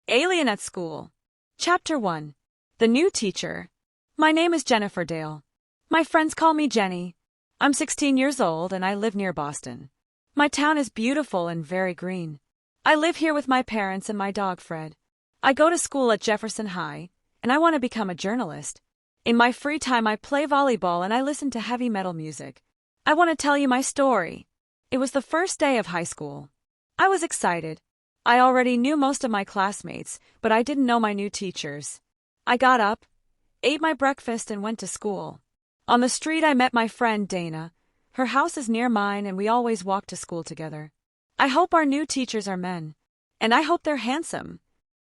Alien at School. Chapter 1. The New Teacher. My name is Jennifer Dale. My friends call me Jenny. I'm 16 years old and I live near Boston. My town is beautiful and very green. I live here with my parents and my dog Fred. I go to school at Jefferson High, and I want to become a journalist. In my free time I play volleyball and I listen to heavy metal music. I want to tell you my story. It was the first day of high school. I was excited. I already knew most of my classmates, but I didn't know my new teachers. I got up, ate my breakfast and went to school. On the street I met my friend Dana. Her house is near mine and we always walk to school together. I hope our new teachers are men. And I hope they're handsome.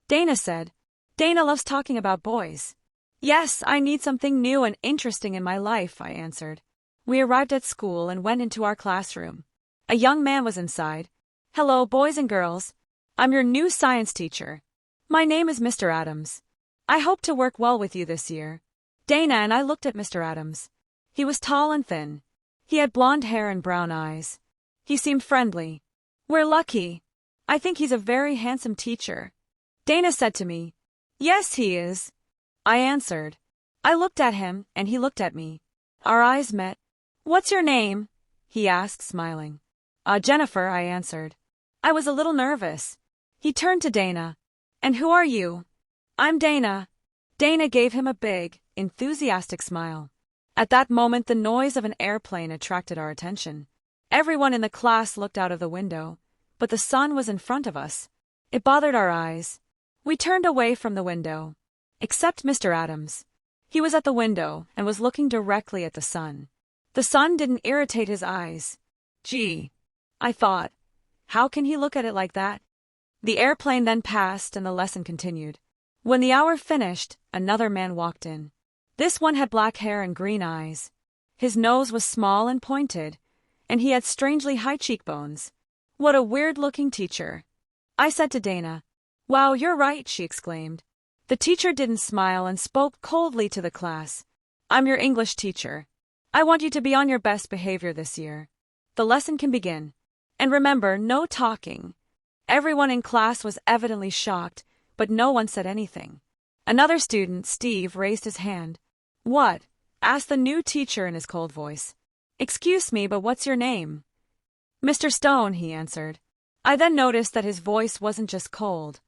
Dana said. Dana loves talking about boys. Yes, I need something new and interesting in my life, I answered. We arrived at school and went into our classroom. A young man was inside. Hello, boys and girls. I'm your new science teacher. My name is Mr. Adams. I hope to work well with you this year. Dana and I looked at Mr. Adams. He was tall and thin. He had blonde hair and brown eyes. He seemed friendly. We're lucky. I think he's a very handsome teacher. Dana said to me. Yes, he is. I answered. I looked at him and he looked at me. Our eyes met. What's your name? He asked, smiling. Jennifer, I answered. I was a little nervous. He turned to Dana. And who are you? I'm Dana. Dana gave him a big, enthusiastic smile. At that moment the noise of an airplane attracted our attention. Everyone in the class looked out of the window, but the sun was in front of us. It bothered our eyes. We turned away from the window. Except Mr. Adams. He was at the window and was looking directly at the sun. The sun didn't irritate his eyes. Gee, I thought. How can he look at it like that? The airplane then passed and the lesson continued. When the hour finished, another man walked in. This one had black hair and green eyes. His nose was small and pointed, and he had strangely high cheekbones. What a weird-looking teacher. I said to Dana. Wow, you're right, she exclaimed. The teacher didn't smile and spoke coldly to the class. I'm your English teacher. I want you to be on your best behavior this year. The lesson can begin. And remember, no talking. Everyone in class was evidently shocked, but no one said anything. Another student, Steve, raised his hand. What? Asked the new teacher in his cold voice. Excuse me, but what's your name? Mr. Stone, he answered. I then noticed that his voice wasn't just cold.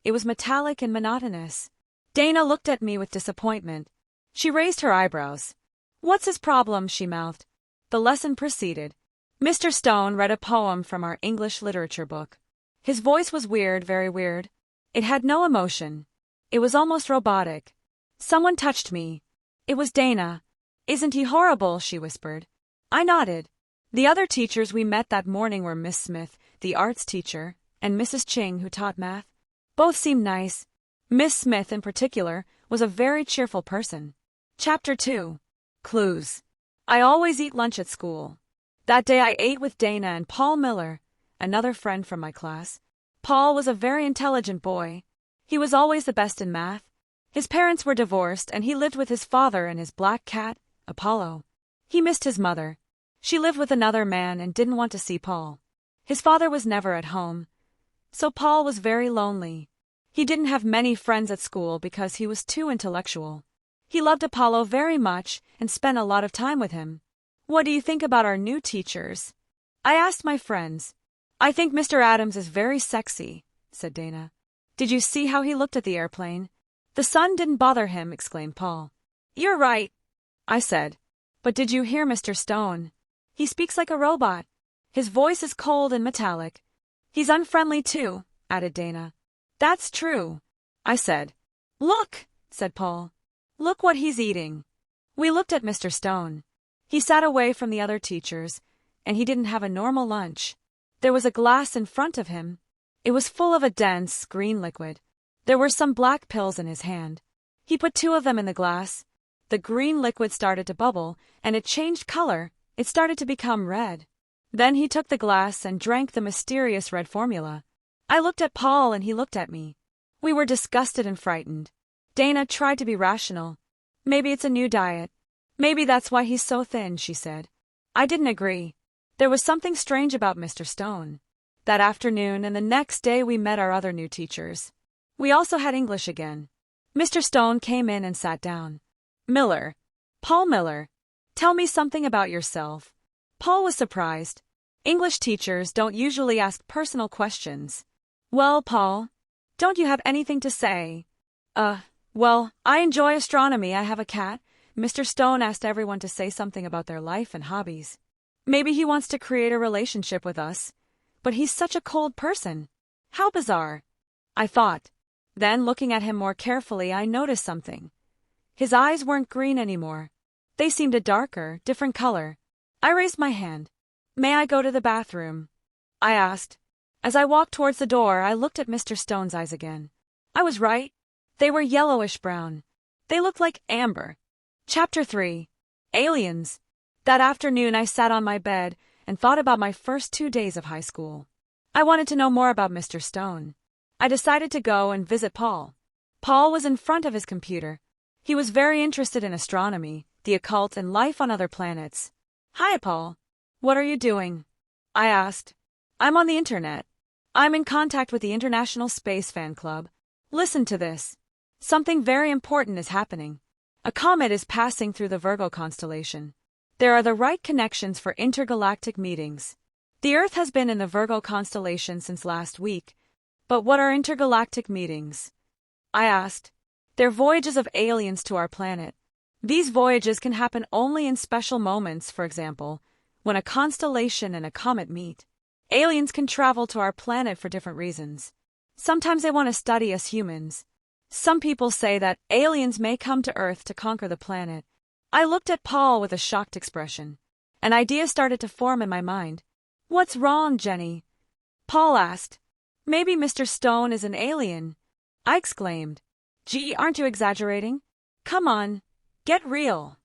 It was metallic and monotonous. Dana looked at me with disappointment. She raised her eyebrows. What's his problem? She mouthed. The lesson proceeded. Mr. Stone read a poem from our English literature book. His voice was weird, very weird. It had no emotion. It was almost robotic. Someone touched me. It was Dana. Isn't he horrible? She whispered. I nodded. The other teachers we met that morning were Miss Smith, the arts teacher, and Mrs. Ching, who taught math. Both seemed nice. Miss Smith, in particular, was a very cheerful person. Chapter 2. Clues. I always eat lunch at school. That day I ate with Dana and Paul Miller, another friend from my class. Paul was a very intelligent boy. He was always the best in math. His parents were divorced and he lived with his father and his black cat, Apollo. He missed his mother. She lived with another man and didn't want to see Paul. His father was never at home. So Paul was very lonely. He didn't have many friends at school because he was too intellectual. He loved Apollo very much and spent a lot of time with him. What do you think about our new teachers? I asked my friends. I think Mr. Adams is very sexy, said Dana. Did you see how he looked at the airplane? The sun didn't bother him, exclaimed Paul. You're right, I said. But did you hear Mr. Stone? He speaks like a robot. His voice is cold and metallic. He's unfriendly too, added Dana. That's true, I said. Look, said Paul. Look what he's eating. We looked at Mr. Stone. He sat away from the other teachers, and he didn't have a normal lunch. There was a glass in front of him. It was full of a dense, green liquid. There were some black pills in his hand. He put 2 of them in the glass. The green liquid started to bubble, and it changed color. It started to become red. Then he took the glass and drank the mysterious red formula. I looked at Paul and he looked at me. We were disgusted and frightened. Dana tried to be rational. Maybe it's a new diet. Maybe that's why he's so thin, she said. I didn't agree. There was something strange about Mr. Stone. That afternoon and the next day we met our other new teachers. We also had English again. Mr. Stone came in and sat down. Miller. Paul Miller. Tell me something about yourself. Paul was surprised. English teachers don't usually ask personal questions. Well, Paul, don't you have anything to say? Well, I enjoy astronomy. I have a cat. Mr. Stone asked everyone to say something about their life and hobbies. Maybe he wants to create a relationship with us. But he's such a cold person. How bizarre, I thought. Then, looking at him more carefully, I noticed something. His eyes weren't green anymore. They seemed a darker, different color. I raised my hand. May I go to the bathroom? I asked. As I walked towards the door, I looked at Mr. Stone's eyes again. I was right. They were yellowish-brown. They looked like amber. Chapter 3. Aliens. That afternoon I sat on my bed and thought about my first 2 days of high school. I wanted to know more about Mr. Stone. I decided to go and visit Paul. Paul was in front of his computer. He was very interested in astronomy, the occult, and life on other planets. Hi, Paul. What are you doing? I asked. I'm on the internet. I'm in contact with the International Space Fan Club. Listen to this. Something very important is happening. A comet is passing through the Virgo constellation. There are the right connections for intergalactic meetings. The Earth has been in the Virgo constellation since last week. But what are intergalactic meetings? I asked. They're voyages of aliens to our planet. These voyages can happen only in special moments, for example, when a constellation and a comet meet. Aliens can travel to our planet for different reasons. Sometimes they want to study us humans. Some people say that aliens may come to Earth to conquer the planet. I looked at Paul with a shocked expression. An idea started to form in my mind. What's wrong, Jenny? Paul asked. Maybe Mr. Stone is an alien. I exclaimed. Gee, aren't you exaggerating? Come on, get real.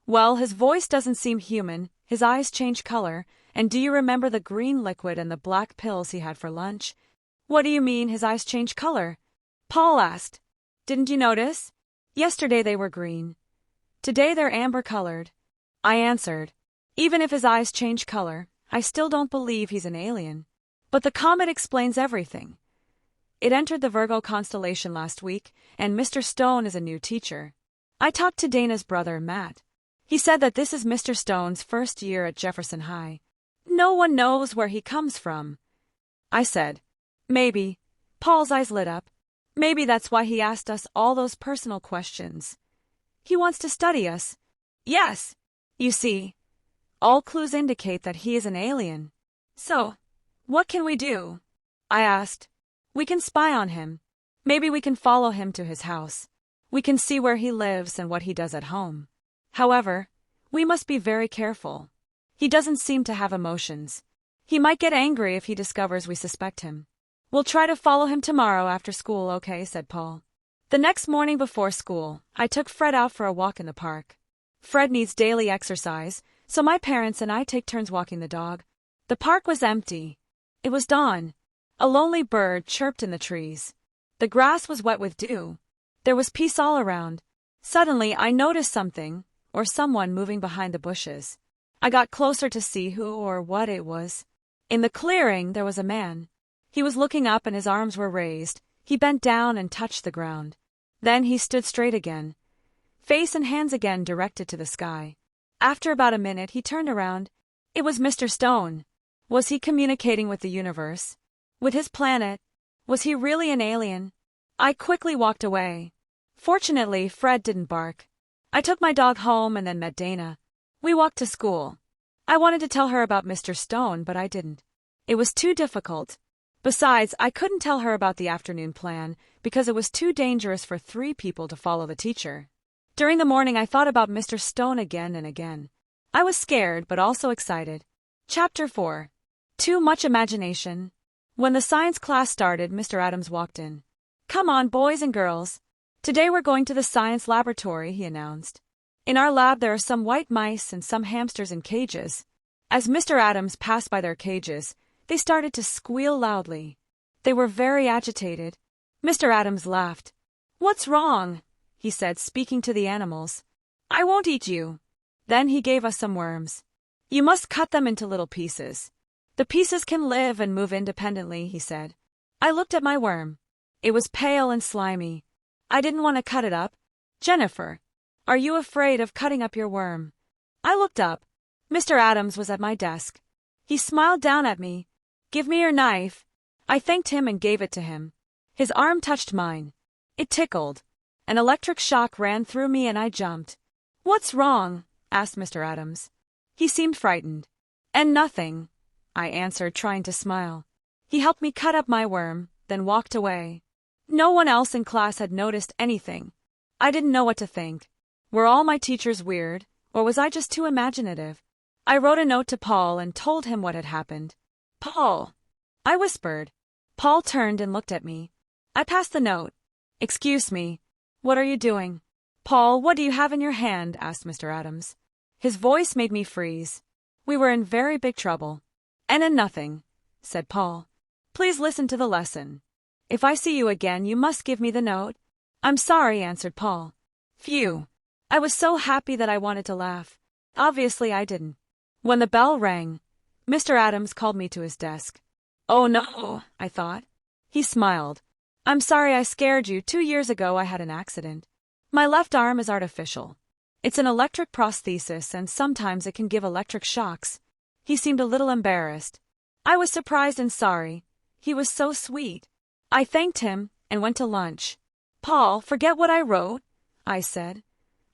Well, his voice doesn't seem human, his eyes change color, and do you remember the green liquid and the black pills he had for lunch? What do you mean his eyes change color? Paul asked. Didn't you notice? Yesterday they were green. Today they're amber-colored. I answered. Even if his eyes change color, I still don't believe he's an alien. But the comet explains everything. It entered the Virgo constellation last week, and Mr. Stone is a new teacher. I talked to Dana's brother, Matt. He said that this is Mr. Stone's first year at Jefferson High. No one knows where he comes from. I said. Maybe. Paul's eyes lit up. Maybe that's why he asked us all those personal questions. He wants to study us. Yes. You see, all clues indicate that he is an alien. So, what can we do? I asked. We can spy on him. Maybe we can follow him to his house. We can see where he lives and what he does at home. However, we must be very careful. He doesn't seem to have emotions. He might get angry if he discovers we suspect him. We'll try to follow him tomorrow after school, okay? Said Paul. The next morning before school, I took Fred out for a walk in the park. Fred needs daily exercise, so my parents and I take turns walking the dog. The park was empty. It was dawn. A lonely bird chirped in the trees. The grass was wet with dew. There was peace all around. Suddenly, I noticed something, or someone moving behind the bushes. I got closer to see who or what it was. In the clearing, there was a man. He was looking up and his arms were raised. He bent down and touched the ground. Then he stood straight again. Face and hands again directed to the sky. After about a minute, he turned around. It was Mr. Stone. Was he communicating with the universe? With his planet? Was he really an alien? I quickly walked away. Fortunately, Fred didn't bark. I took my dog home and then met Dana. We walked to school. I wanted to tell her about Mr. Stone, but I didn't. It was too difficult. Besides, I couldn't tell her about the afternoon plan because it was too dangerous for 3 people to follow the teacher. During the morning, I thought about Mr. Stone again and again. I was scared but also excited. Chapter 4. Too much imagination. When the science class started, Mr. Adams walked in. Come on, boys and girls. Today we're going to the science laboratory, he announced. In our lab there are some white mice and some hamsters in cages. As Mr. Adams passed by their cages, they started to squeal loudly. They were very agitated. Mr. Adams laughed. What's wrong? He said, speaking to the animals. I won't eat you. Then he gave us some worms. You must cut them into little pieces. The pieces can live and move independently, he said. I looked at my worm. It was pale and slimy. I didn't want to cut it up. Jennifer, are you afraid of cutting up your worm? I looked up. Mr. Adams was at my desk. He smiled down at me. Give me your knife. I thanked him and gave it to him. His arm touched mine. It tickled. An electric shock ran through me and I jumped. What's wrong? Asked Mr. Adams. He seemed frightened. And nothing, I answered, trying to smile. He helped me cut up my worm, then walked away. No one else in class had noticed anything. I didn't know what to think. Were all my teachers weird, or was I just too imaginative? I wrote a note to Paul and told him what had happened. Paul, I whispered. Paul turned and looked at me. I passed the note. Excuse me. What are you doing? Paul, what do you have in your hand? Asked Mr. Adams. His voice made me freeze. We were in very big trouble. And in nothing, said Paul. Please listen to the lesson. If I see you again, you must give me the note. I'm sorry, answered Paul. Phew. I was so happy that I wanted to laugh. Obviously, I didn't. When the bell rang, Mr. Adams called me to his desk. Oh no, I thought. He smiled. I'm sorry I scared you. 2 years ago I had an accident. My left arm is artificial. It's an electric prosthesis and sometimes it can give electric shocks. He seemed a little embarrassed. I was surprised and sorry. He was so sweet. I thanked him and went to lunch. Paul, forget what I wrote, I said,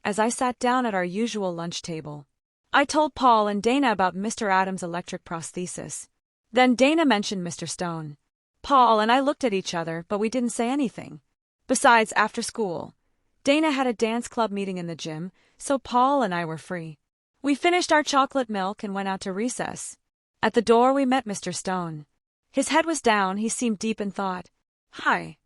as I sat down at our usual lunch table. I told Paul and Dana about Mr. Adams' electric prosthesis. Then Dana mentioned Mr. Stone. Paul and I looked at each other, but we didn't say anything. Besides, after school, Dana had a dance club meeting in the gym, so Paul and I were free. We finished our chocolate milk and went out to recess. At the door we met Mr. Stone. His head was down, he seemed deep in thought. Hi.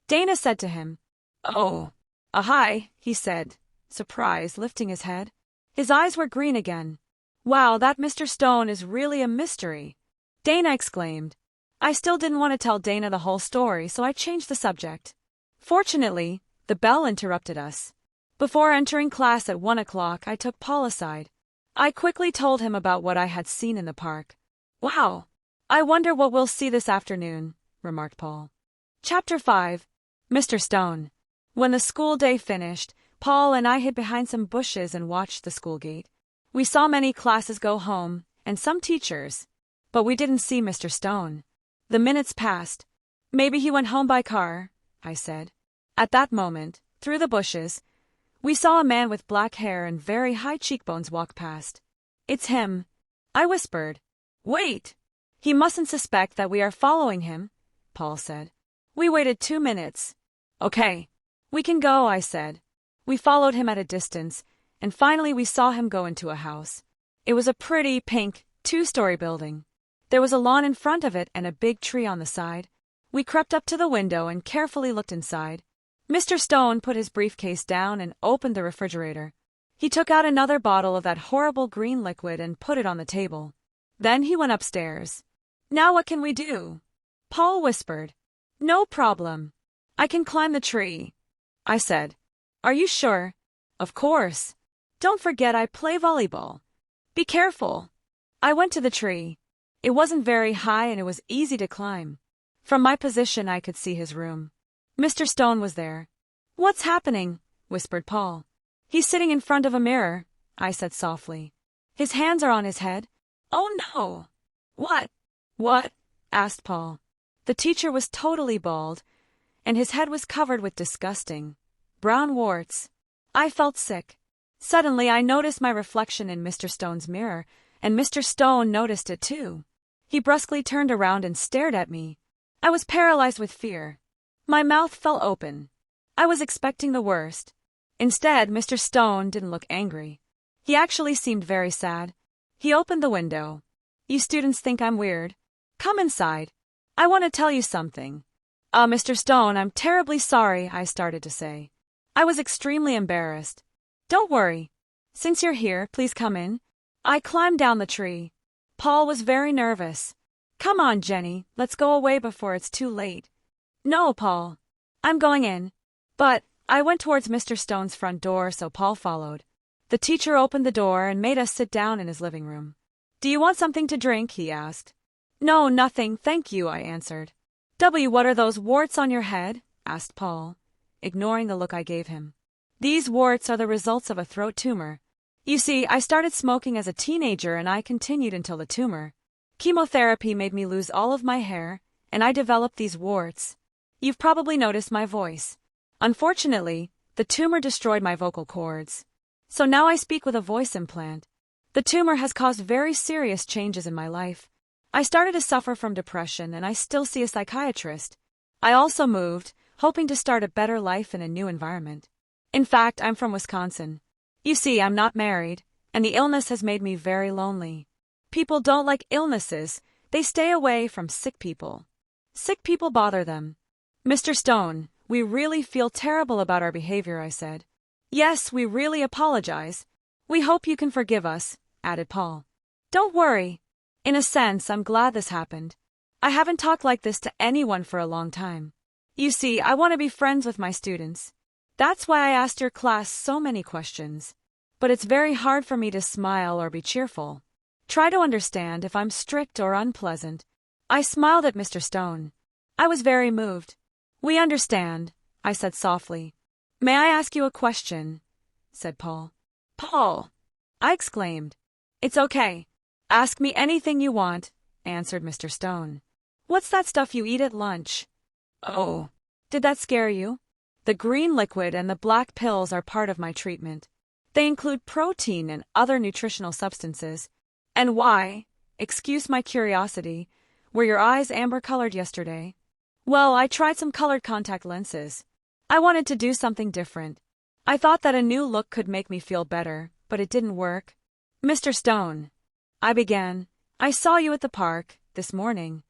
Dana said to him. Oh. Hi, he said, surprised, lifting his head. His eyes were green again. Wow, that Mr. Stone is really a mystery, Dana exclaimed. I still didn't want to tell Dana the whole story, so I changed the subject. Fortunately, the bell interrupted us. Before entering class at 1 o'clock, I took Paul aside. I quickly told him about what I had seen in the park. Wow, I wonder what we'll see this afternoon, remarked Paul. Chapter 5. Mr. Stone. When the school day finished, Paul and I hid behind some bushes and watched the school gate. We saw many classes go home, and some teachers, but we didn't see Mr. Stone. The minutes passed. Maybe he went home by car, I said. At that moment, through the bushes, we saw a man with black hair and very high cheekbones walk past. It's him, I whispered. Wait! He mustn't suspect that we are following him, Paul said. We waited 2 minutes. Okay, we can go, I said. We followed him at a distance, and finally we saw him go into a house. It was a pretty, pink, 2-story building. There was a lawn in front of it and a big tree on the side. We crept up to the window and carefully looked inside. Mr. Stone put his briefcase down and opened the refrigerator. He took out another bottle of that horrible green liquid and put it on the table. Then he went upstairs. Now what can we do? Paul whispered. No problem. I can climb the tree, I said. Are you sure? Of course. Don't forget I play volleyball. Be careful. I went to the tree. It wasn't very high and it was easy to climb. From my position I could see his room. Mr. Stone was there. What's happening? Whispered Paul. He's sitting in front of a mirror, I said softly. His hands are on his head. Oh no! What? What? Asked Paul. The teacher was totally bald, and his head was covered with disgusting brown warts. I felt sick. Suddenly I noticed my reflection in Mr. Stone's mirror, and Mr. Stone noticed it too. He brusquely turned around and stared at me. I was paralyzed with fear. My mouth fell open. I was expecting the worst. Instead, Mr. Stone didn't look angry. He actually seemed very sad. He opened the window. You students think I'm weird? Come inside. I want to tell you something. Mr. Stone, I'm terribly sorry, I started to say. I was extremely embarrassed. Don't worry. Since you're here, please come in. I climbed down the tree. Paul was very nervous. Come on, Jenny, let's go away before it's too late. No, Paul. I'm going in. But I went towards Mr. Stone's front door, so Paul followed. The teacher opened the door and made us sit down in his living room. Do you want something to drink? He asked. No, nothing, thank you, I answered. What are those warts on your head? Asked Paul, ignoring the look I gave him. These warts are the results of a throat tumor. You see, I started smoking as a teenager and I continued until the tumor. Chemotherapy made me lose all of my hair, and I developed these warts. You've probably noticed my voice. Unfortunately, the tumor destroyed my vocal cords. So now I speak with a voice implant. The tumor has caused very serious changes in my life. I started to suffer from depression and I still see a psychiatrist. I also moved, hoping to start a better life in a new environment. In fact, I'm from Wisconsin. You see, I'm not married, and the illness has made me very lonely. People don't like illnesses, they stay away from sick people. Sick people bother them. Mr. Stone, we really feel terrible about our behavior, I said. Yes, we really apologize. We hope you can forgive us, added Paul. Don't worry. In a sense, I'm glad this happened. I haven't talked like this to anyone for a long time. You see, I want to be friends with my students. That's why I asked your class so many questions. But it's very hard for me to smile or be cheerful. Try to understand if I'm strict or unpleasant. I smiled at Mr. Stone. I was very moved. We understand, I said softly. May I ask you a question? Said Paul. Paul! I exclaimed. It's okay. Ask me anything you want, answered Mr. Stone. What's that stuff you eat at lunch? Oh, did that scare you? The green liquid and the black pills are part of my treatment. They include protein and other nutritional substances. And why, excuse my curiosity, were your eyes amber-colored yesterday? Well, I tried some colored contact lenses. I wanted to do something different. I thought that a new look could make me feel better, but it didn't work. Mr. Stone, I began, I saw you at the park this morning.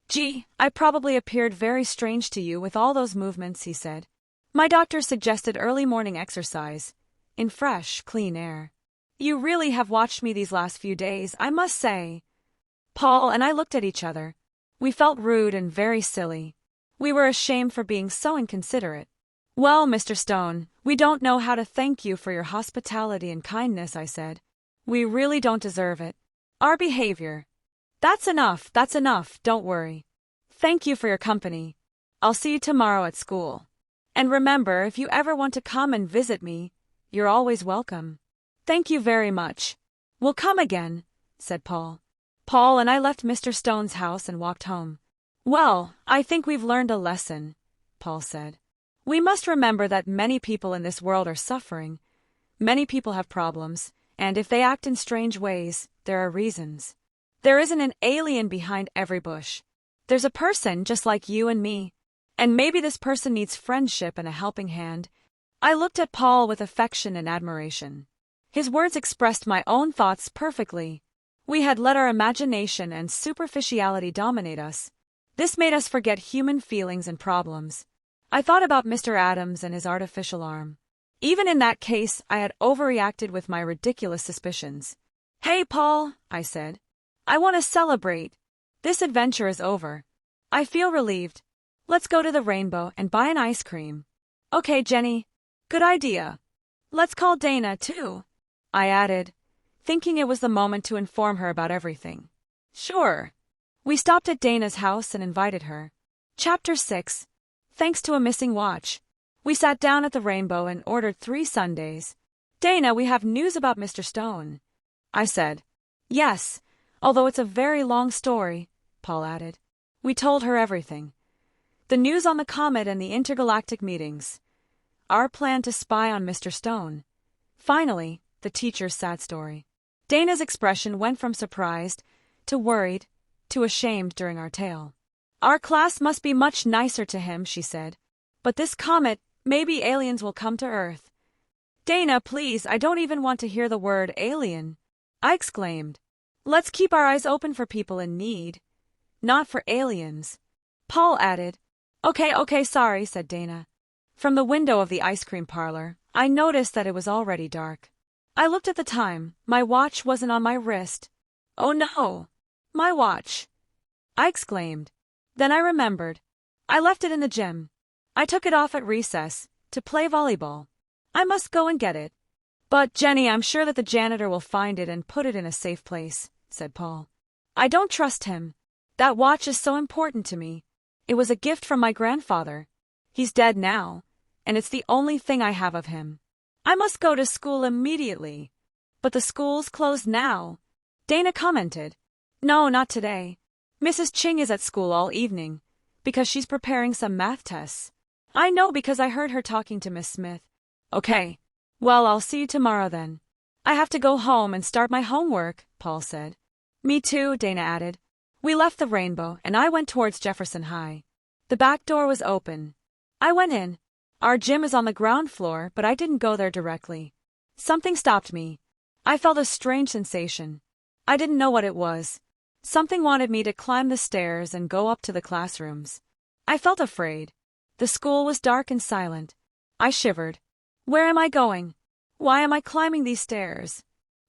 Gee, I probably appeared very strange to you with all those movements, he said. My doctor suggested early morning exercise, in fresh, clean air. You really have watched me these last few days, I must say. Paul and I looked at each other. We felt rude and very silly. We were ashamed for being so inconsiderate. Well, Mr. Stone, we don't know how to thank you for your hospitality and kindness, I said. We really don't deserve it. Our behavior. That's enough, don't worry. Thank you for your company. I'll see you tomorrow at school. And remember, if you ever want to come and visit me, you're always welcome. Thank you very much. We'll come again, said Paul. Paul and I left Mr. Stone's house and walked home. Well, I think we've learned a lesson, Paul said. We must remember that many people in this world are suffering. Many people have problems, and if they act in strange ways, there are reasons. There isn't an alien behind every bush. There's a person just like you and me. And maybe this person needs friendship and a helping hand. I looked at Paul with affection and admiration. His words expressed my own thoughts perfectly. We had let our imagination and superficiality dominate us. This made us forget human feelings and problems. I thought about Mr. Adams and his artificial arm. Even in that case, I had overreacted with my ridiculous suspicions. Hey, Paul, I said. I want to celebrate. This adventure is over. I feel relieved. Let's go to the Rainbow and buy an ice cream. Okay, Jenny. Good idea. Let's call Dana, too, I added, thinking it was the moment to inform her about everything. Sure. We stopped at Dana's house and invited her. Chapter 6. Thanks to a missing watch. We sat down at the Rainbow and ordered 3 sundaes. Dana, we have news about Mr. Stone, I said. Yes, although it's a very long story, Paul added. We told her everything. The news on the comet and the intergalactic meetings. Our plan to spy on Mr. Stone. Finally, the teacher's sad story. Dana's expression went from surprised to worried to ashamed during our tale. Our class must be much nicer to him, she said. But this comet, maybe aliens will come to Earth. Dana, please, I don't even want to hear the word alien, I exclaimed. Let's keep our eyes open for people in need, not for aliens. Paul added. Okay, sorry, said Dana. From the window of the ice cream parlor, I noticed that it was already dark. I looked at the time. My watch wasn't on my wrist. Oh no! My watch! I exclaimed. Then I remembered. I left it in the gym. I took it off at recess to play volleyball. I must go and get it. But, Jenny, I'm sure that the janitor will find it and put it in a safe place, said Paul. I don't trust him. That watch is so important to me. It was a gift from my grandfather. He's dead now, and it's the only thing I have of him. I must go to school immediately. But the school's closed now, Dana commented. No, not today. Mrs. Ching is at school all evening, because she's preparing some math tests. I know because I heard her talking to Miss Smith. Okay. Well, I'll see you tomorrow then. I have to go home and start my homework, Paul said. Me too, Dana added. We left the Rainbow and I went towards Jefferson High. The back door was open. I went in. Our gym is on the ground floor, but I didn't go there directly. Something stopped me. I felt a strange sensation. I didn't know what it was. Something wanted me to climb the stairs and go up to the classrooms. I felt afraid. The school was dark and silent. I shivered. Where am I going? Why am I climbing these stairs?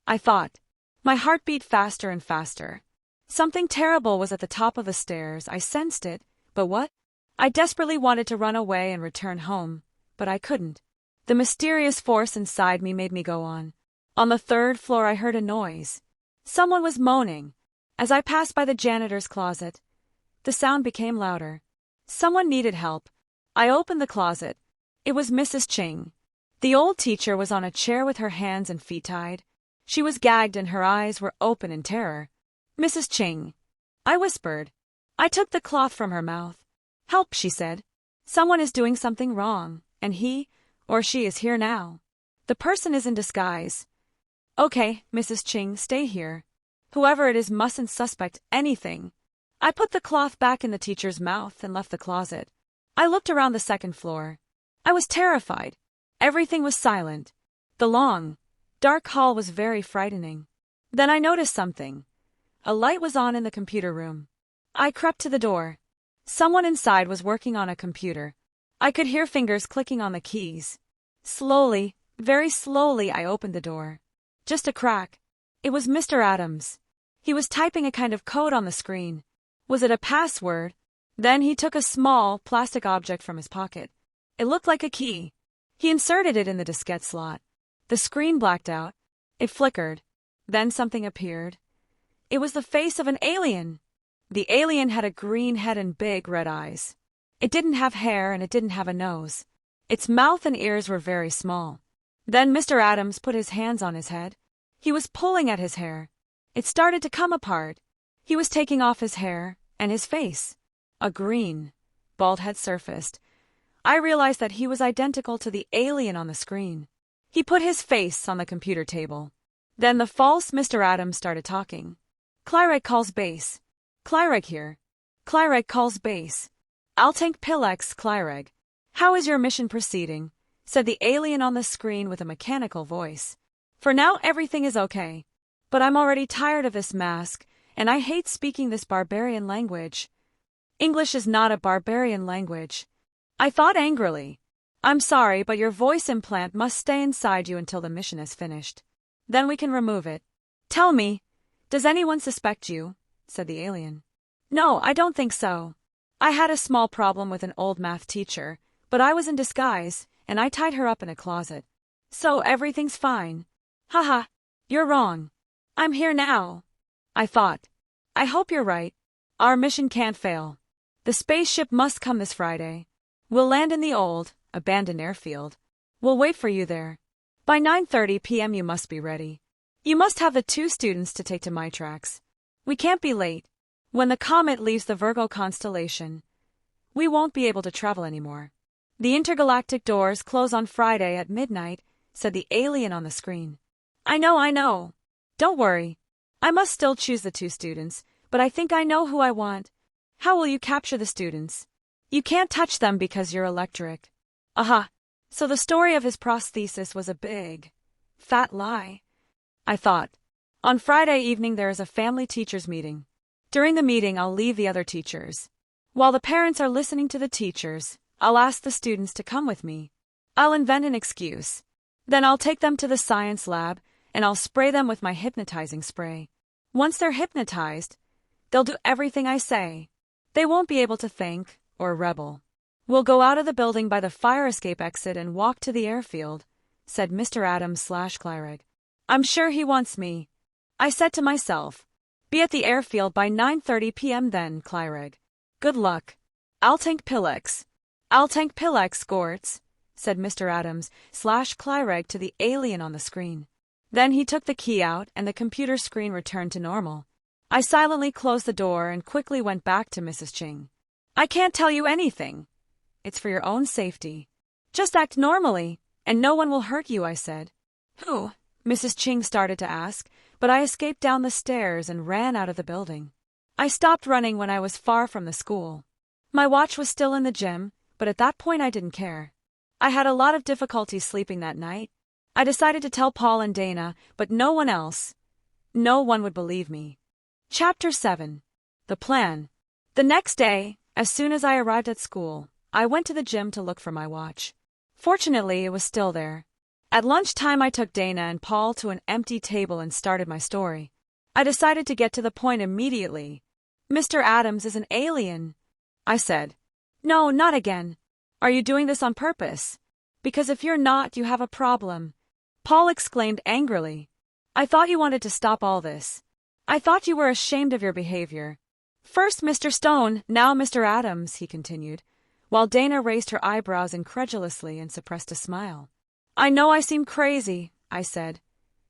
I thought. My heart beat faster and faster. Something terrible was at the top of the stairs. I sensed it, but what? I desperately wanted to run away and return home, but I couldn't. The mysterious force inside me made me go on. On the third floor I heard a noise. Someone was moaning. As I passed by the janitor's closet, the sound became louder. Someone needed help. I opened the closet. It was Mrs. Ching. The old teacher was on a chair with her hands and feet tied. She was gagged and her eyes were open in terror. Mrs. Ching, I whispered. I took the cloth from her mouth. Help, she said. Someone is doing something wrong, and he or she is here now. The person is in disguise. Okay, Mrs. Ching, stay here. Whoever it is mustn't suspect anything. I put the cloth back in the teacher's mouth and left the closet. I looked around the second floor. I was terrified. Everything was silent. The long, dark hall was very frightening. Then I noticed something. A light was on in the computer room. I crept to the door. Someone inside was working on a computer. I could hear fingers clicking on the keys. Slowly, very slowly, I opened the door. Just a crack. It was Mr. Adams. He was typing a kind of code on the screen. Was it a password? Then he took a small, plastic object from his pocket. It looked like a key. He inserted it in the diskette slot. The screen blacked out. It flickered. Then something appeared. It was the face of an alien. The alien had a green head and big red eyes. It didn't have hair and it didn't have a nose. Its mouth and ears were very small. Then Mr. Adams put his hands on his head. He was pulling at his hair. It started to come apart. He was taking off his hair and his face. A green, bald head surfaced. I realized that he was identical to the alien on the screen. He put his face on the computer table. Then the false Mr. Adams started talking. Clyreg calls base. Clyreg here. Clyreg calls base. Altank Pilex Clyreg. How is your mission proceeding? Said the alien on the screen with a mechanical voice. For now everything is okay. But I'm already tired of this mask, and I hate speaking this barbarian language. English is not a barbarian language. I thought angrily. I'm sorry, but your voice implant must stay inside you until the mission is finished. Then we can remove it. Tell me, does anyone suspect you? Said the alien. No, I don't think so. I had a small problem with an old math teacher, but I was in disguise, and I tied her up in a closet. So everything's fine. Haha, you're wrong. I'm here now. I thought. I hope you're right. Our mission can't fail. The spaceship must come this Friday. We'll land in the old, abandoned airfield. We'll wait for you there. By 9:30 p.m. you must be ready. You must have the 2 students to take to my tracks. We can't be late. When the comet leaves the Virgo constellation, we won't be able to travel anymore. The intergalactic doors close on Friday at midnight, said the alien on the screen. I know. Don't worry. I must still choose the 2 students, but I think I know who I want. How will you capture the students? You can't touch them because you're electric. Aha. So the story of his prosthesis was a big, fat lie. I thought. On Friday evening there is a family teachers meeting. During the meeting I'll leave the other teachers. While the parents are listening to the teachers, I'll ask the students to come with me. I'll invent an excuse. Then I'll take them to the science lab, and I'll spray them with my hypnotizing spray. Once they're hypnotized, they'll do everything I say. They won't be able to think or rebel. We'll go out of the building by the fire escape exit and walk to the airfield, said Mr. Adams/Clyreg. I'm sure he wants me. I said to myself, be at the airfield by 9:30 p.m. then, Clyreg. Good luck. Altank Pilex. Altank Pilex Skorts, said Mr. Adams / Clyreg to the alien on the screen. Then he took the key out and the computer screen returned to normal. I silently closed the door and quickly went back to Mrs. Ching. I can't tell you anything. It's for your own safety. Just act normally, and no one will hurt you, I said. Who? Mrs. Ching started to ask, but I escaped down the stairs and ran out of the building. I stopped running when I was far from the school. My watch was still in the gym, but at that point I didn't care. I had a lot of difficulty sleeping that night. I decided to tell Paul and Dana, but no one else. No one would believe me. Chapter 7. The Plan. The next day, as soon as I arrived at school, I went to the gym to look for my watch. Fortunately, it was still there. At lunchtime, I took Dana and Paul to an empty table and started my story. I decided to get to the point immediately. Mr. Adams is an alien, I said. No, not again. Are you doing this on purpose? Because if you're not, you have a problem. Paul exclaimed angrily. I thought you wanted to stop all this. I thought you were ashamed of your behavior. First Mr. Stone, now Mr. Adams, he continued, while Dana raised her eyebrows incredulously and suppressed a smile. I know I seem crazy, I said,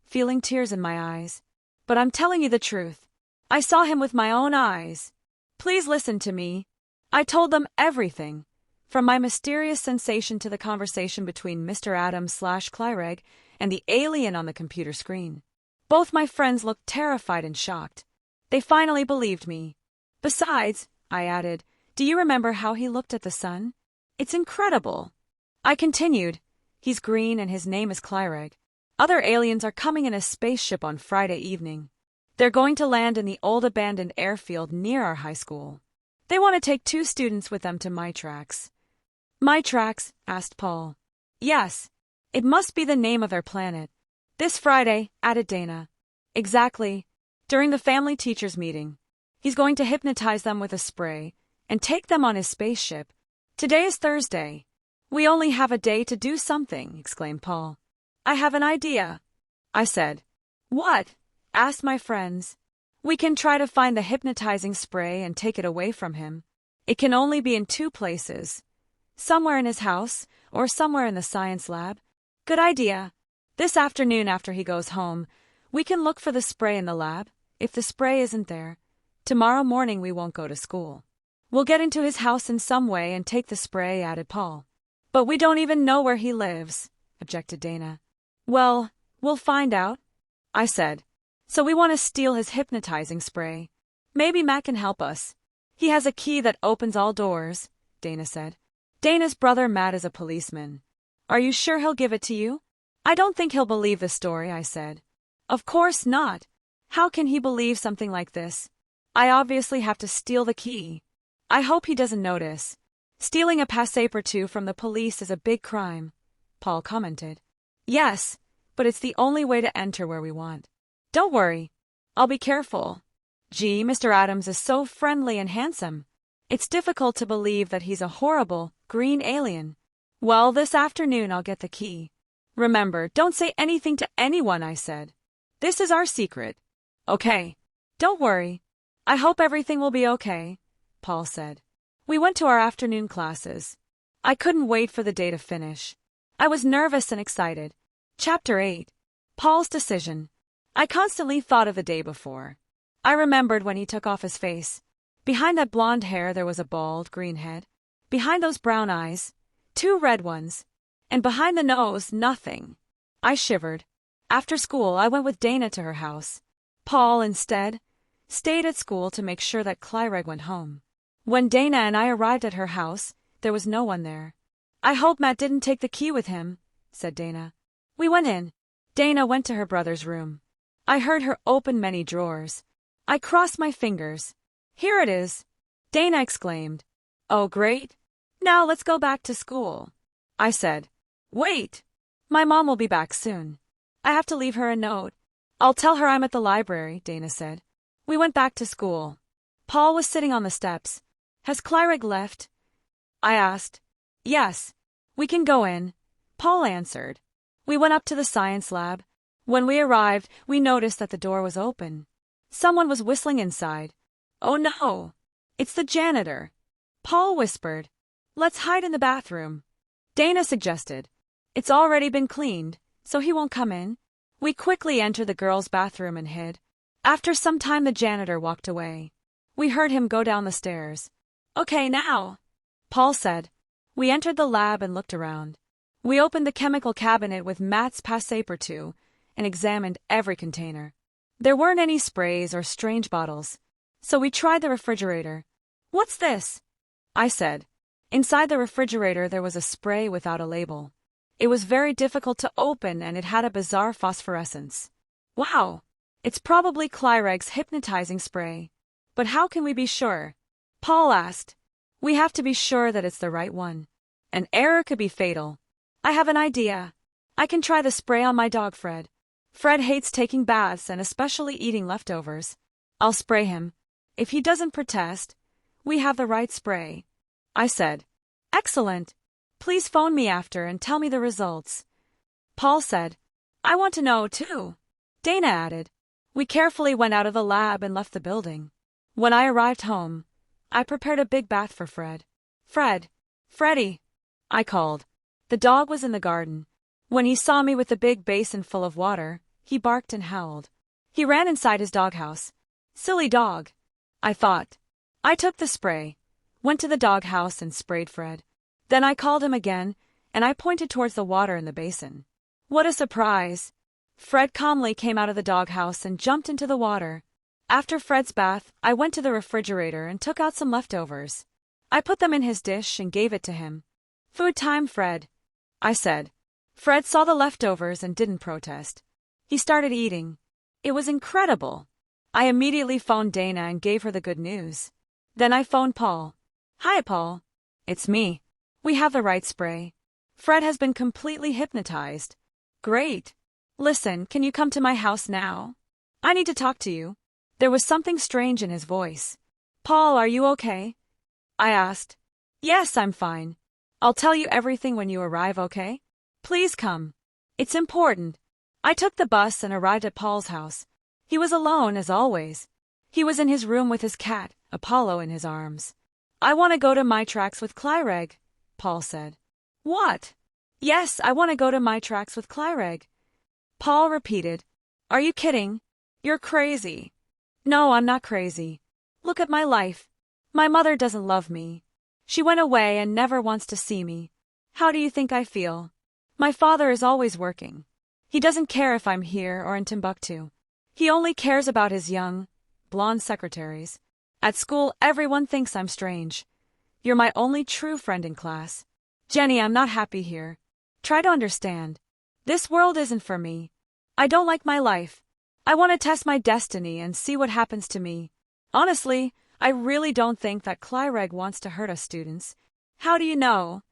feeling tears in my eyes. But I'm telling you the truth. I saw him with my own eyes. Please listen to me. I told them everything, from my mysterious sensation to the conversation between Mr. Adams / Clyreg and the alien on the computer screen. Both my friends looked terrified and shocked. They finally believed me. Besides, I added, do you remember how he looked at the sun? It's incredible. I continued, he's green and his name is Clyreg. Other aliens are coming in a spaceship on Friday evening. They're going to land in the old abandoned airfield near our high school. They want to take 2 students with them to my tracks. My tracks? Asked Paul. Yes. It must be the name of their planet. This Friday, added Dana. Exactly. During the family teachers meeting. He's going to hypnotize them with a spray and take them on his spaceship. Today is Thursday. We only have a day to do something, exclaimed Paul. I have an idea, I said. What? Asked my friends. We can try to find the hypnotizing spray and take it away from him. It can only be in 2 places. Somewhere in his house or somewhere in the science lab. Good idea. This afternoon after he goes home, we can look for the spray in the lab. If the spray isn't there, tomorrow morning we won't go to school. We'll get into his house in some way and take the spray, added Paul. But we don't even know where he lives, objected Dana. Well, we'll find out, I said. So we want to steal his hypnotizing spray. Maybe Matt can help us. He has a key that opens all doors, Dana said. Dana's brother Matt is a policeman. Are you sure he'll give it to you? I don't think he'll believe the story, I said. Of course not. How can he believe something like this? I obviously have to steal the key. I hope he doesn't notice. Stealing a passepartout from the police is a big crime, Paul commented. Yes, but it's the only way to enter where we want. Don't worry. I'll be careful. Gee, Mr. Adams is so friendly and handsome. It's difficult to believe that he's a horrible, green alien. Well, this afternoon I'll get the key. Remember, don't say anything to anyone, I said. This is our secret. Okay. Don't worry. I hope everything will be okay, Paul said. We went to our afternoon classes. I couldn't wait for the day to finish. I was nervous and excited. Chapter 8. Paul's Decision. I constantly thought of the day before. I remembered when he took off his face. Behind that blonde hair there was a bald, green head. Behind those brown eyes, 2 red ones. And behind the nose, nothing. I shivered. After school, I went with Dana to her house. Paul, instead, stayed at school to make sure that Clyreg went home. When Dana and I arrived at her house, there was no one there. I hope Matt didn't take the key with him, said Dana. We went in. Dana went to her brother's room. I heard her open many drawers. I crossed my fingers. Here it is, Dana exclaimed. Oh, great. Now let's go back to school, I said. Wait. My mom will be back soon. I have to leave her a note. I'll tell her I'm at the library, Dana said. We went back to school. Paul was sitting on the steps. Has Clyreg left? I asked. Yes. We can go in, Paul answered. We went up to the science lab. When we arrived, we noticed that the door was open. Someone was whistling inside. Oh no! It's the janitor. Paul whispered. Let's hide in the bathroom. Dana suggested. It's already been cleaned, so he won't come in. We quickly entered the girls' bathroom and hid. After some time the janitor walked away. We heard him go down the stairs. Okay, now, Paul said. We entered the lab and looked around. We opened the chemical cabinet with Matt's Passepartout and examined every container. There weren't any sprays or strange bottles, so we tried the refrigerator. What's this? I said. Inside the refrigerator there was a spray without a label. It was very difficult to open and it had a bizarre phosphorescence. Wow! It's probably Clyreg's hypnotizing spray. But how can we be sure? Paul asked. We have to be sure that it's the right one. An error could be fatal. I have an idea. I can try the spray on my dog Fred. Fred hates taking baths and especially eating leftovers. I'll spray him. If he doesn't protest, we have the right spray. I said. Excellent. Please phone me after and tell me the results. Paul said. I want to know, too. Dana added. We carefully went out of the lab and left the building. When I arrived home, I prepared a big bath for Fred. Fred. Freddie, I called. The dog was in the garden. When he saw me with the big basin full of water, he barked and howled. He ran inside his doghouse. Silly dog, I thought. I took the spray, went to the doghouse and sprayed Fred. Then I called him again, and I pointed towards the water in the basin. What a surprise! Fred calmly came out of the doghouse and jumped into the water. After Fred's bath, I went to the refrigerator and took out some leftovers. I put them in his dish and gave it to him. Food time, Fred, I said. Fred saw the leftovers and didn't protest. He started eating. It was incredible. I immediately phoned Dana and gave her the good news. Then I phoned Paul. Hi, Paul. It's me. We have the right spray. Fred has been completely hypnotized. Great. Listen, can you come to my house now? I need to talk to you. There was something strange in his voice. Paul, are you okay? I asked. Yes, I'm fine. I'll tell you everything when you arrive, okay? Please come. It's important. I took the bus and arrived at Paul's house. He was alone, as always. He was in his room with his cat, Apollo, in his arms. I want to go to my tracks with Clyreg, Paul said. What? Yes, I want to go to my tracks with Clyreg. Paul repeated. Are you kidding? You're crazy. No, I'm not crazy. Look at my life. My mother doesn't love me. She went away and never wants to see me. How do you think I feel? My father is always working. He doesn't care if I'm here or in Timbuktu. He only cares about his young, blonde secretaries. At school, everyone thinks I'm strange. You're my only true friend in class. Jenny, I'm not happy here. Try to understand. This world isn't for me. I don't like my life. I want to test my destiny and see what happens to me. Honestly, I really don't think that Clyreg wants to hurt us students. How do you know?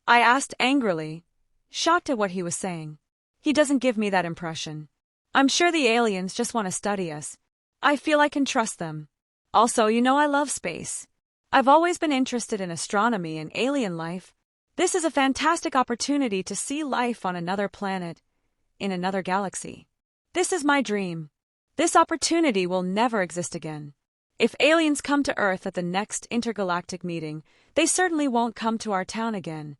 I asked angrily, shocked at what he was saying. He doesn't give me that impression. I'm sure the aliens just want to study us. I feel I can trust them. Also, you know I love space. I've always been interested in astronomy and alien life. This is a fantastic opportunity to see life on another planet, in another galaxy. This is my dream. This opportunity will never exist again. If aliens come to Earth at the next intergalactic meeting, they certainly won't come to our town again.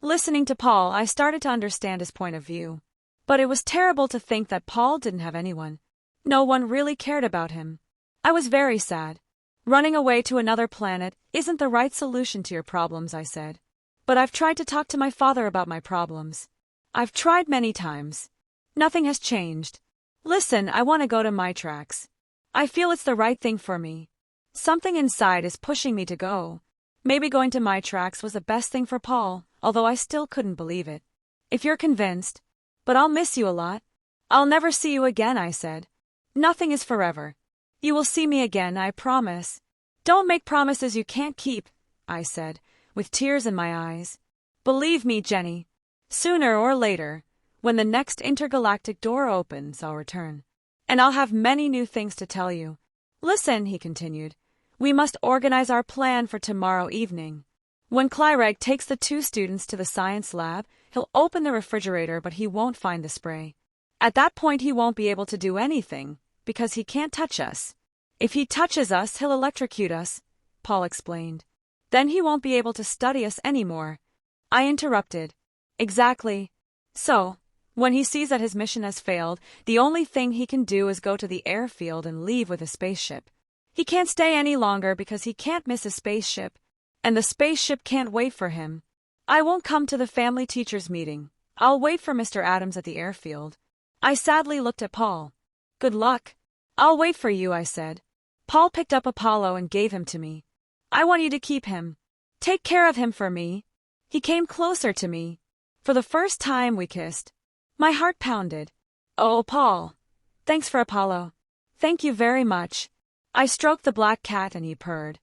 Listening to Paul, I started to understand his point of view. But it was terrible to think that Paul didn't have anyone. No one really cared about him. I was very sad. Running away to another planet isn't the right solution to your problems, I said. But I've tried to talk to my father about my problems. I've tried many times. Nothing has changed. Listen, I want to go to my tracks. I feel it's the right thing for me. Something inside is pushing me to go. Maybe going to my tracks was the best thing for Paul, although I still couldn't believe it. If you're convinced. But I'll miss you a lot. I'll never see you again, I said. Nothing is forever. You will see me again, I promise. Don't make promises you can't keep, I said, with tears in my eyes. Believe me, Jenny. Sooner or later, when the next intergalactic door opens, I'll return. And I'll have many new things to tell you. Listen, he continued. We must organize our plan for tomorrow evening. When Clyreg takes the 2 students to the science lab, he'll open the refrigerator, but he won't find the spray. At that point, he won't be able to do anything, because he can't touch us. If he touches us, he'll electrocute us, Paul explained. Then he won't be able to study us anymore. I interrupted. Exactly. So, when he sees that his mission has failed, the only thing he can do is go to the airfield and leave with a spaceship. He can't stay any longer because he can't miss his spaceship, and the spaceship can't wait for him. I won't come to the family teachers' meeting. I'll wait for Mr. Adams at the airfield. I sadly looked at Paul. Good luck. I'll wait for you, I said. Paul picked up Apollo and gave him to me. I want you to keep him. Take care of him for me. He came closer to me. For the first time we kissed. My heart pounded. Oh, Paul. Thanks for Apollo. Thank you very much. I stroked the black cat and he purred.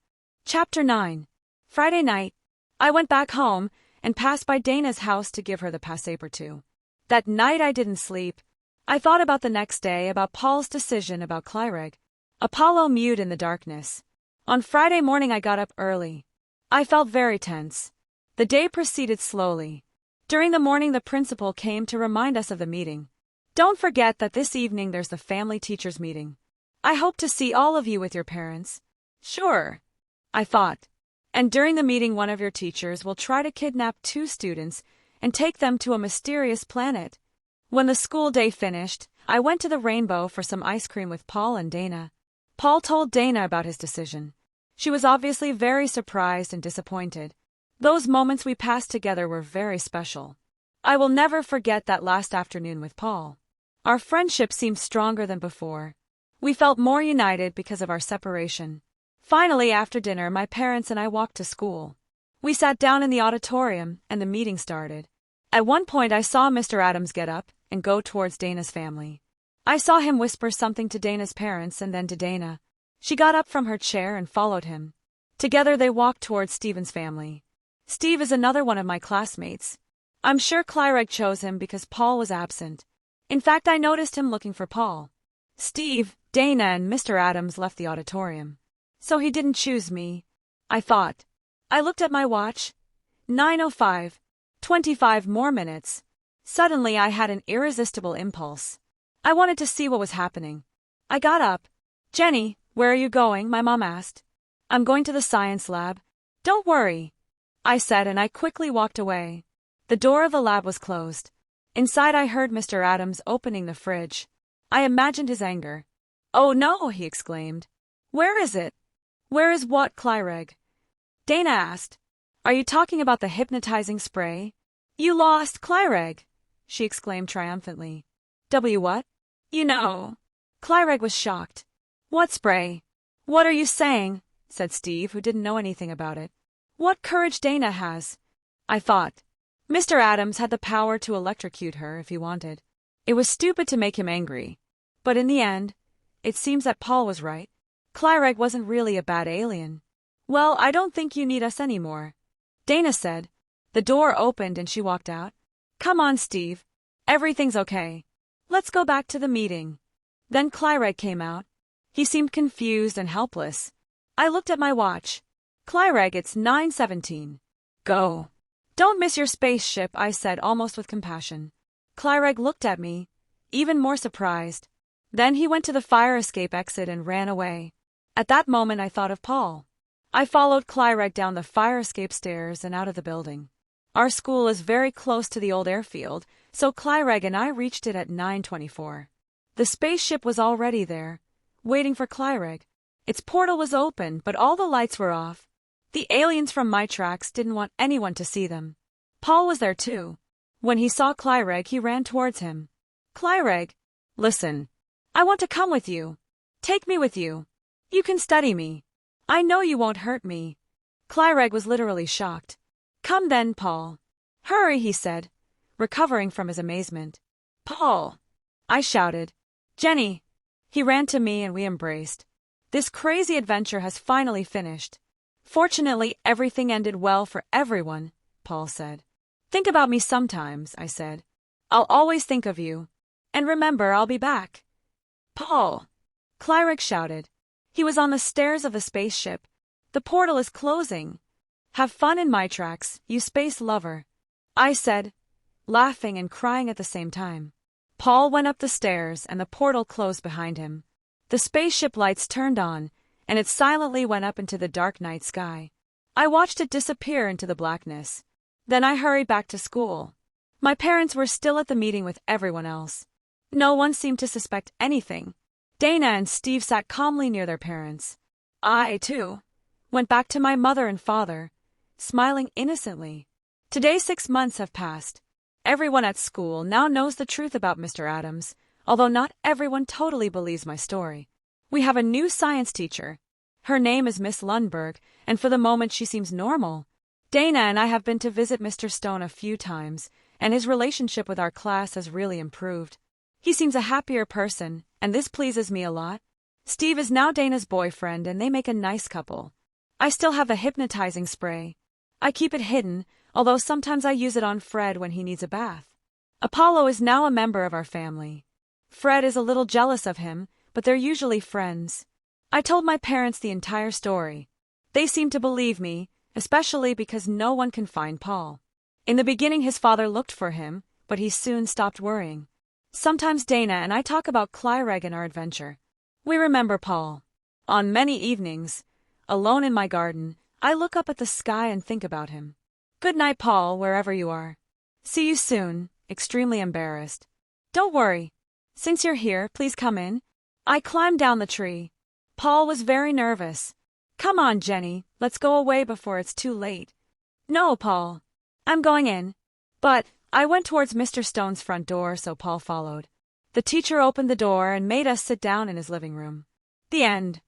Chapter 9. Friday night. I went back home and passed by Dana's house to give her the passepartout. That night I didn't sleep. I thought about the next day, about Paul's decision about Clyreg. Apollo mewed in the darkness. On Friday morning I got up early. I felt very tense. The day proceeded slowly. During the morning the principal came to remind us of the meeting. Don't forget that this evening there's the family teachers meeting. I hope to see all of you with your parents. Sure, I thought. And during the meeting one of your teachers will try to kidnap 2 students and take them to a mysterious planet. When the school day finished, I went to the Rainbow for some ice cream with Paul and Dana. Paul told Dana about his decision. She was obviously very surprised and disappointed. Those moments we passed together were very special. I will never forget that last afternoon with Paul. Our friendship seemed stronger than before. We felt more united because of our separation. Finally, after dinner, my parents and I walked to school. We sat down in the auditorium, and the meeting started. At one point I saw Mr. Adams get up and go towards Dana's family. I saw him whisper something to Dana's parents and then to Dana. She got up from her chair and followed him. Together they walked towards Stephen's family. Steve is another one of my classmates. I'm sure Clyreg chose him because Paul was absent. In fact, I noticed him looking for Paul. Steve, Dana, and Mr. Adams left the auditorium. So he didn't choose me, I thought. I looked at my watch. 9:05. 25 more minutes. Suddenly I had an irresistible impulse. I wanted to see what was happening. I got up. Jenny, where are you going? My mom asked. I'm going to the science lab. Don't worry, I said, and I quickly walked away. The door of the lab was closed. Inside I heard Mr. Adams opening the fridge. I imagined his anger. Oh no, he exclaimed. Where is it? Where is what, Clyreg? Dana asked. Are you talking about the hypnotizing spray? You lost Clyreg, she exclaimed triumphantly. What? You know. Clyreg was shocked. What spray? What are you saying? Said Steve, who didn't know anything about it. What courage Dana has, I thought. Mr. Adams had the power to electrocute her if he wanted. It was stupid to make him angry. But in the end, it seems that Paul was right. Clyreg wasn't really a bad alien. Well, I don't think you need us anymore, Dana said. The door opened and she walked out. Come on, Steve. Everything's okay. Let's go back to the meeting. Then Clyreg came out. He seemed confused and helpless. I looked at my watch. Clyreg, it's 9:17. Go. Don't miss your spaceship, I said, almost with compassion. Clyreg looked at me, even more surprised. Then he went to the fire escape exit and ran away. At that moment I thought of Paul. I followed Clyreg down the fire escape stairs and out of the building. Our school is very close to the old airfield, so Clyreg and I reached it at 9:24. The spaceship was already there, waiting for Clyreg. Its portal was open, but all the lights were off. The aliens from my tracks didn't want anyone to see them. Paul was there too. When he saw Clyreg, he ran towards him. Clyreg, listen. I want to come with you. Take me with you. You can study me. I know you won't hurt me. Clyreg was literally shocked. Come then, Paul. Hurry, he said, recovering from his amazement. Paul, I shouted. Jenny. He ran to me and we embraced. This crazy adventure has finally finished. Fortunately, everything ended well for everyone, Paul said. Think about me sometimes, I said. I'll always think of you. And remember, I'll be back. Paul, Clyreg shouted. He was on the stairs of the spaceship. The portal is closing. Have fun in my tracks, you space lover, I said, laughing and crying at the same time. Paul went up the stairs and the portal closed behind him. The spaceship lights turned on, and it silently went up into the dark night sky. I watched it disappear into the blackness. Then I hurried back to school. My parents were still at the meeting with everyone else. No one seemed to suspect anything. Dana and Steve sat calmly near their parents. I, too, went back to my mother and father, smiling innocently. Today 6 months have passed. Everyone at school now knows the truth about Mr. Adams, although not everyone totally believes my story. We have a new science teacher. Her name is Miss Lundberg, and for the moment she seems normal. Dana and I have been to visit Mr. Stone a few times, and his relationship with our class has really improved. He seems a happier person, and this pleases me a lot. Steve is now Dana's boyfriend, and they make a nice couple. I still have the hypnotizing spray. I keep it hidden, although sometimes I use it on Fred when he needs a bath. Apollo is now a member of our family. Fred is a little jealous of him, but they're usually friends. I told my parents the entire story. They seemed to believe me, especially because no one can find Paul. In the beginning his father looked for him, but he soon stopped worrying. Sometimes Dana and I talk about Clyreg and our adventure. We remember Paul. On many evenings, alone in my garden, I look up at the sky and think about him. Good night, Paul, wherever you are. See you soon, extremely embarrassed. Don't worry. Since you're here, please come in. I climbed down the tree. Paul was very nervous. Come on, Jenny, let's go away before it's too late. No, Paul. I'm going in. But I went towards Mr. Stone's front door, so Paul followed. The teacher opened the door and made us sit down in his living room. The end.